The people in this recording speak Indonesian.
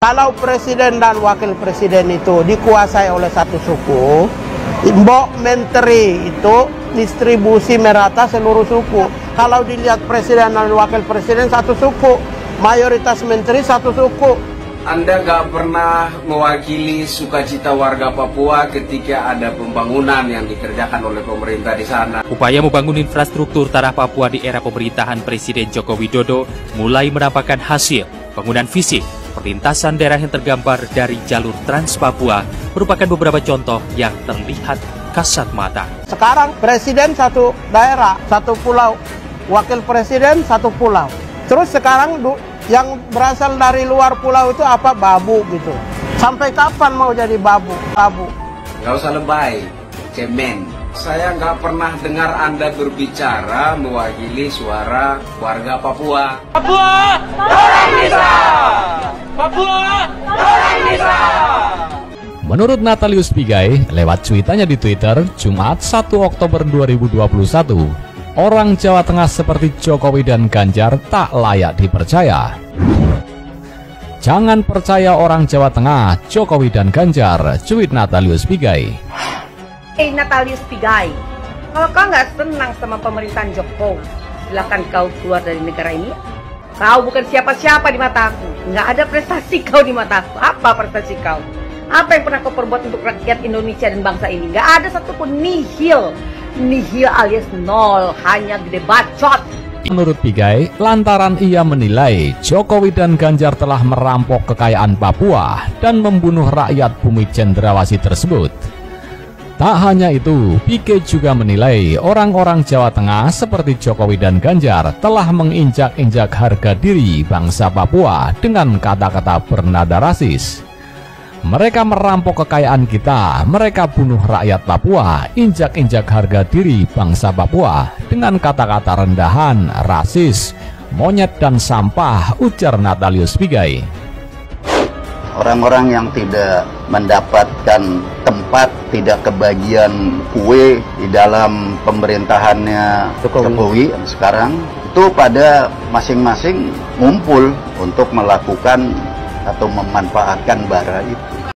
Kalau presiden dan wakil presiden itu dikuasai oleh satu suku, Mbok Menteri itu distribusi merata seluruh suku. Kalau dilihat presiden dan wakil presiden satu suku, mayoritas menteri satu suku. Anda gak pernah mewakili sukacita warga Papua ketika ada pembangunan yang dikerjakan oleh pemerintah di sana. Upaya membangun infrastruktur tanah Papua di era pemerintahan Presiden Joko Widodo mulai menampakkan hasil. Bangunan fisik, perlintasan daerah yang tergambar dari jalur Trans Papua merupakan beberapa contoh yang terlihat kasat mata. Sekarang presiden satu daerah, satu pulau, wakil presiden satu pulau. Terus sekarang yang berasal dari luar pulau itu apa? Babu gitu. Sampai kapan mau jadi babu? Gak usah lebay, cemen. Saya nggak pernah dengar Anda berbicara mewakili suara warga Papua. Papua, orang bisa! Papua, orang bisa! Menurut Natalius Pigai, lewat cuitannya di Twitter, Jumat 1 Oktober 2021, orang Jawa Tengah seperti Jokowi dan Ganjar tak layak dipercaya. Jangan percaya orang Jawa Tengah, Jokowi dan Ganjar, cuit Natalius Pigai. Natalius Pigai, kalau kau nggak senang sama pemerintahan Jokowi, silakan kau keluar dari negara ini. Kau bukan siapa-siapa di mataku, nggak ada prestasi kau di mataku. Apa prestasi kau? Apa yang pernah kau perbuat untuk rakyat Indonesia dan bangsa ini? Nggak ada satupun, nihil alias nol, hanya gede bacot. Menurut Pigai, lantaran ia menilai Jokowi dan Ganjar telah merampok kekayaan Papua dan membunuh rakyat bumi cendrawasih tersebut. Tak hanya itu, Pigai juga menilai orang-orang Jawa Tengah seperti Jokowi dan Ganjar telah menginjak-injak harga diri bangsa Papua dengan kata-kata bernada rasis. Mereka merampok kekayaan kita, mereka bunuh rakyat Papua, injak-injak harga diri bangsa Papua dengan kata-kata rendahan, rasis, monyet dan sampah, ujar Natalius Pigai. Orang-orang yang tidak mendapatkan tempat, tidak kebagian kue di dalam pemerintahannya Jokowi sekarang, itu pada masing-masing ngumpul untuk melakukan atau memanfaatkan bara itu.